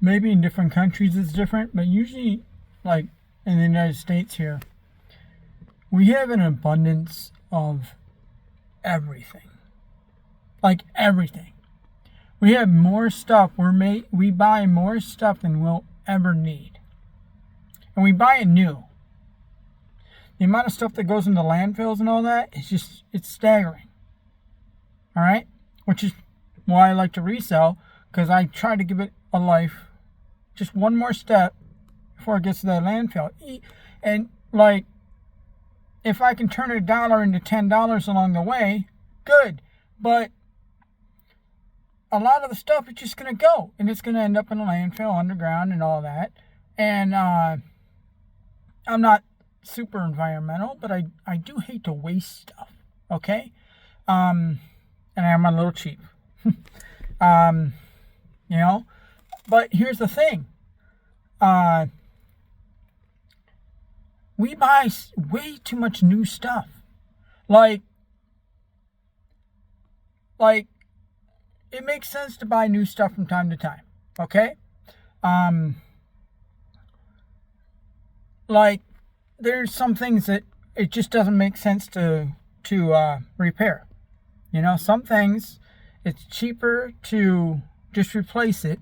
maybe in different countries it's different, but usually, like in the United States here, we have an abundance of everything. Like everything. We have more stuff. We buy more stuff than we'll ever need. And we buy it new. The amount of stuff that goes into landfills and all that, it's staggering. Alright? Which is why I like to resell, because I try to give it a life. Just one more step before it gets to that landfill. And like, if I can turn $1 into $10 along the way, good. But a lot of the stuff is just going to go. And it's going to end up in a landfill underground and all that. And I'm not super environmental, but I do hate to waste stuff. Okay? And I'm a little cheap. You know? But here's the thing. We buy way too much new stuff. Like, it makes sense to buy new stuff from time to time. Okay? Like, there's some things that it just doesn't make sense to repair. You know, some things, it's cheaper to just replace it.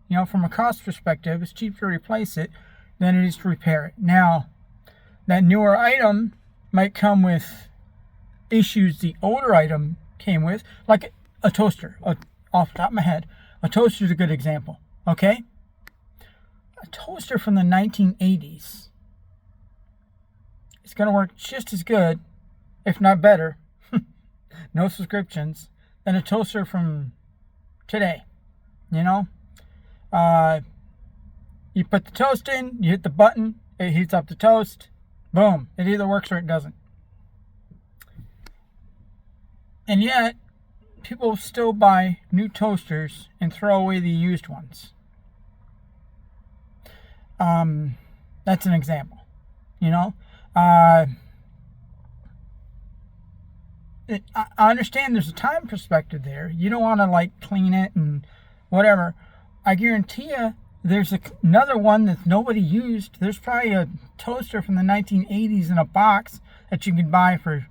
You know, from a cost perspective, it's cheaper to replace it than it is to repair it. Now, that newer item might come with issues the older item came with, like a toaster. Off the top of my head, a toaster is a good example. Okay? A toaster from the 1980s is going to work just as good, if not better, no subscriptions, than a toaster from today. You know? You put the toast in, you hit the button, it heats up the toast, boom. It either works or it doesn't. And yet, people still buy new toasters and throw away the used ones. That's an example. You know? I understand there's a time perspective there. You don't want to, like, clean it and whatever. I guarantee you, there's another one that nobody used. There's probably a toaster from the 1980s in a box that you can buy for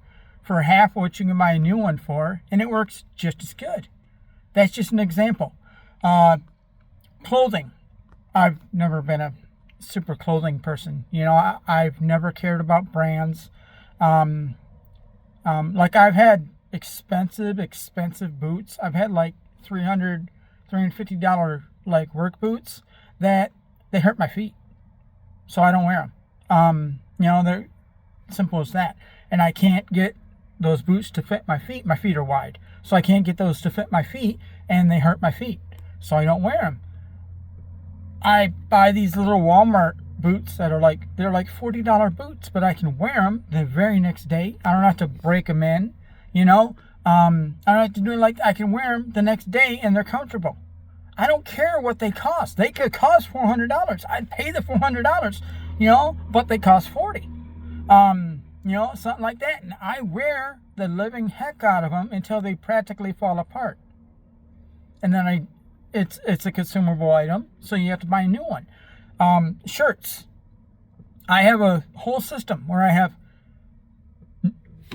half of what you can buy a new one for, and it works just as good. That's just an example. Clothing. I've never been a super clothing person. You know, I've never cared about brands. Like, I've had expensive boots. I've had like $350 like work boots that they hurt my feet, so I don't wear them. You know, they're simple as that. And I can't get those boots to fit my feet. My feet are wide, so I can't get those to fit my feet, and they hurt my feet, so I don't wear them. I buy these little Walmart boots that are they're like $40 boots, but I can wear them the very next day. I don't have to break them in, you know. I don't have to do it. I can wear them the next day, and they're comfortable. I don't care what they cost. They could cost $400. I'd pay the $400, you know, but they cost $40. You know, something like that. And I wear the living heck out of them until they practically fall apart. And then it's a consumable item, so you have to buy a new one. Shirts. I have a whole system where I have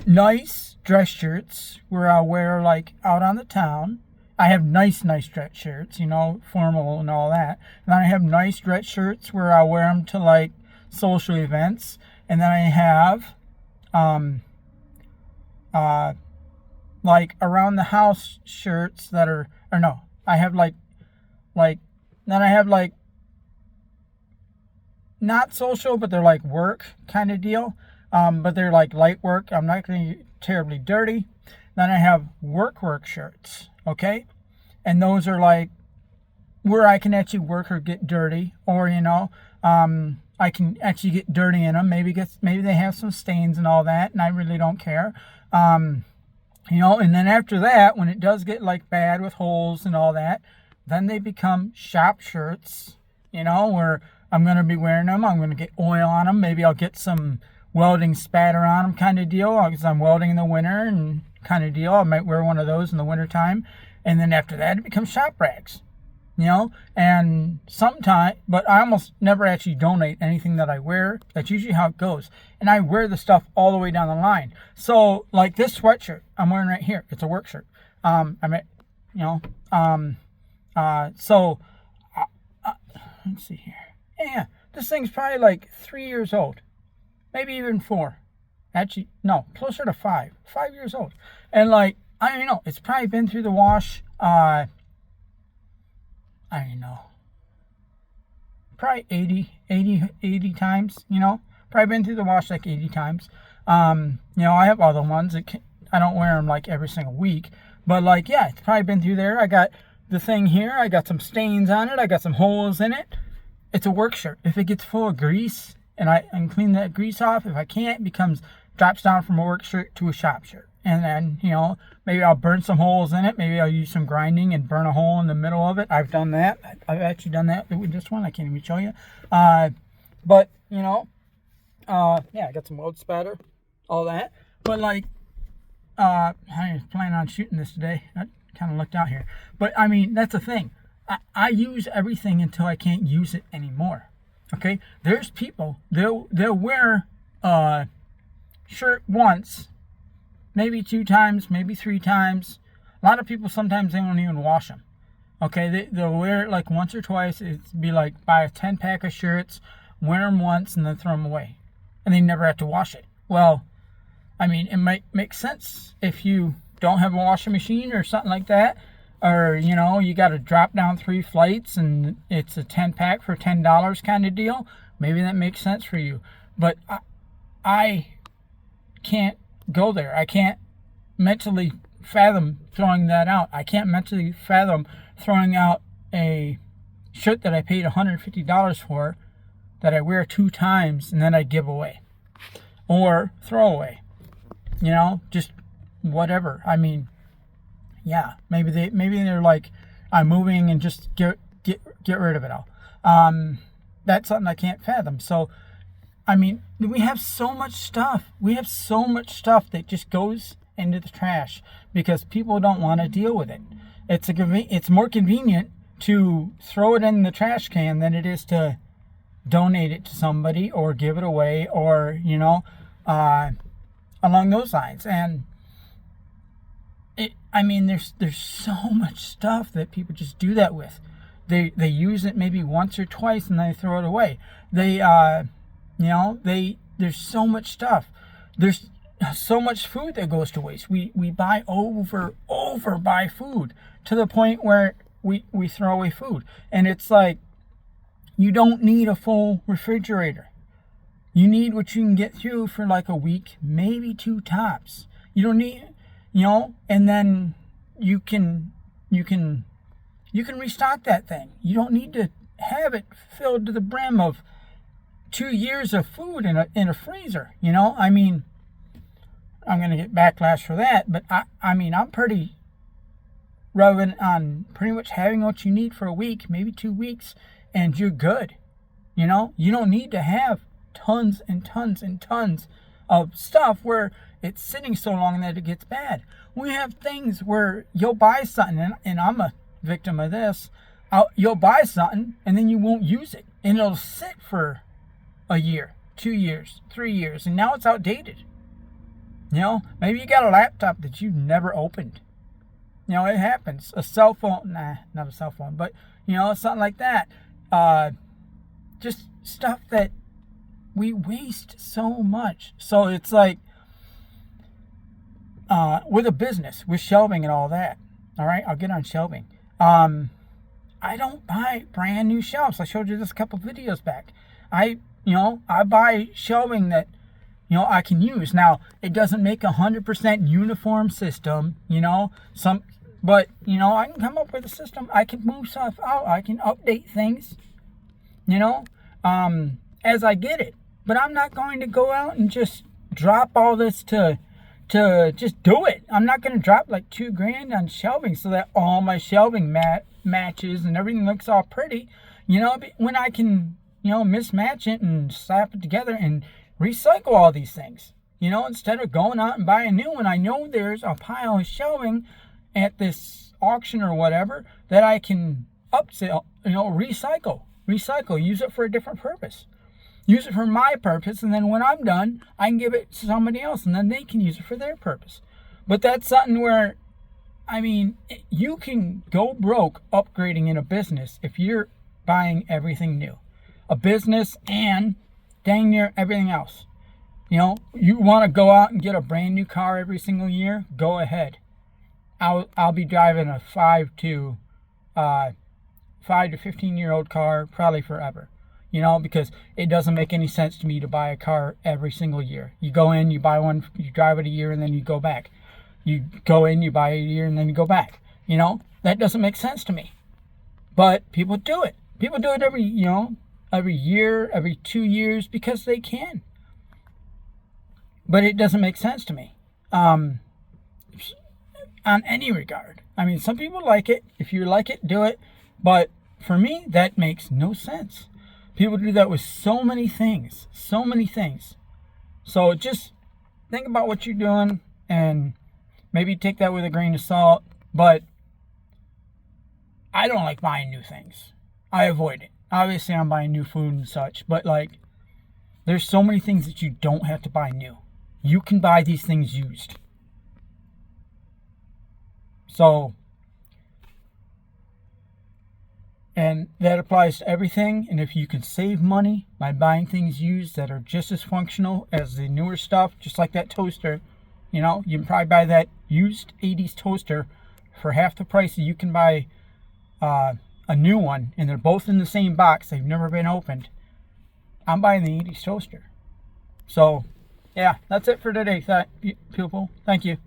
nice dress shirts where I'll wear like out on the town. I have nice dress shirts, you know, formal and all that. And then I have nice dress shirts where I'll wear them to like social events. And then I have like around the house shirts that are, or no, I have like then I have like not social, but they're like work kind of deal. But they're like light work. I'm not going to get terribly dirty. Then I have work shirts, okay? And those are like where I can actually work or get dirty, or, you know, I can actually get dirty in them. Maybe they have some stains and all that, and I really don't care. You know, and then after that, when it does get like bad with holes and all that, then they become shop shirts, you know, where I'm going to be wearing them. I'm going to get oil on them. Maybe I'll get some welding spatter on them kind of deal, because I'm welding in the winter and kind of deal. I might wear one of those in the wintertime. And then after that, it becomes shop rags. you know, and sometimes, but I almost never actually donate anything that I wear. That's usually how it goes. And I wear the stuff all the way down the line. So, like this sweatshirt I'm wearing right here, it's a work shirt. So, let's see here. Yeah, this thing's probably like 3 years old, maybe even 4. Actually, no, closer to 5. 5 years old. And like, I don't know, it's probably been through the wash, I don't know, probably 80 times, you know, probably been through the wash like 80 times. You know, I have other ones I don't wear them like every single week, but like, yeah, it's probably been through there. I got the thing here, I got some stains on it, I got some holes in it. It's a work shirt. If it gets full of grease and I can clean that grease off, if I can't, it drops down from a work shirt to a shop shirt. And then, you know, maybe I'll burn some holes in it. Maybe I'll use some grinding and burn a hole in the middle of it. I've done that. I've actually done that with this one. I can't even show you. But, you know, yeah, I got some weld spatter, all that. But, like, I was planning on shooting this today. I kind of looked out here. But, I mean, that's the thing. I use everything until I can't use it anymore. Okay? There's people, they'll wear a shirt once, maybe 2 times, maybe 3 times. A lot of people, sometimes they won't even wash them. Okay, they'll wear it like once or twice. It'd be like buy a 10-pack of shirts, wear them once, and then throw them away. And they never have to wash it. Well, I mean, it might make sense if you don't have a washing machine or something like that. Or, you know, you got to drop down 3 flights and it's a 10-pack for $10 kind of deal. Maybe that makes sense for you. But I can't go there. I can't mentally fathom throwing that out. I can't mentally fathom throwing out a shirt that I paid $150 for, that I wear 2 times, and then I give away. Or throw away. You know, just whatever. I mean, yeah, maybe they're like, I'm moving and just get rid of it all. That's something I can't fathom. So, I mean, we have so much stuff. We have so much stuff that just goes into the trash because people don't want to deal with it. It's more convenient to throw it in the trash can than it is to donate it to somebody or give it away or, you know, along those lines. And I mean, there's so much stuff that people just do that with. They use it maybe once or twice and they throw it away. There's so much stuff. There's so much food that goes to waste. We buy buy food to the point where we throw away food. And it's like, you don't need a full refrigerator. You need what you can get through for like a week, maybe 2 tops. You don't need, you know, and then you can restock that thing. You don't need to have it filled to the brim of 2 years of food in a freezer. You know, I mean, I'm gonna get backlash for that, but I mean, I'm pretty relevant on pretty much having what you need for a week, maybe 2 weeks, and you're good. You know, you don't need to have tons and tons and tons of stuff where it's sitting so long that it gets bad. We have things where you'll buy something, and I'm a victim of this. You'll buy something and then you won't use it, and it'll sit for a year, 2 years, 3 years, and now it's outdated. You know, maybe you got a laptop that you've never opened. You know, it happens. A cell phone, not a cell phone, but, you know, something like that. Just stuff that we waste so much. So it's like, with a business, with shelving and all that. All right, I'll get on shelving. I don't buy brand new shelves. I showed you this a couple videos back. I buy shelving that, you know, I can use. Now, it doesn't make 100% uniform system, you know, but, you know, I can come up with a system. I can move stuff out. I can update things, you know, as I get it. But I'm not going to go out and just drop all this to just do it. I'm not going to drop like $2,000 on shelving so that all my shelving matches and everything looks all pretty. You know, when I can, you know, mismatch it and slap it together and recycle all these things. You know, instead of going out and buying a new one, I know there's a pile of shelving at this auction or whatever that I can upsell, recycle, use it for a different purpose. Use it for my purpose, and then when I'm done, I can give it to somebody else, and then they can use it for their purpose. But that's something where, I mean, you can go broke upgrading in a business if you're buying everything new. A business and dang near everything else. You want to go out and get a brand new car every single year? Go ahead. I'll be driving a 5 to 15-year-old car probably forever. Because it doesn't make any sense to me to buy a car every single year. You go in, you buy one, you drive it a year, and then you go back. You go in, you buy it a year, and then you go back. That doesn't make sense to me. But people do it. People do it every year, every 2 years, because they can. But it doesn't make sense to me. On any regard. I mean, some people like it. If you like it, do it. But for me, that makes no sense. People do that with so many things. So many things. So just think about what you're doing and maybe take that with a grain of salt. But I don't like buying new things. I avoid it. Obviously, I'm buying new food and such. But, there's so many things that you don't have to buy new. You can buy these things used. So, and that applies to everything. And if you can save money by buying things used that are just as functional as the newer stuff, just like that toaster, you can probably buy that used 80s toaster for half the price that you can buy a new one. And they're both in the same box. They've never been opened. I'm buying the 80s toaster. So, yeah, that's it for today, people. Thank you.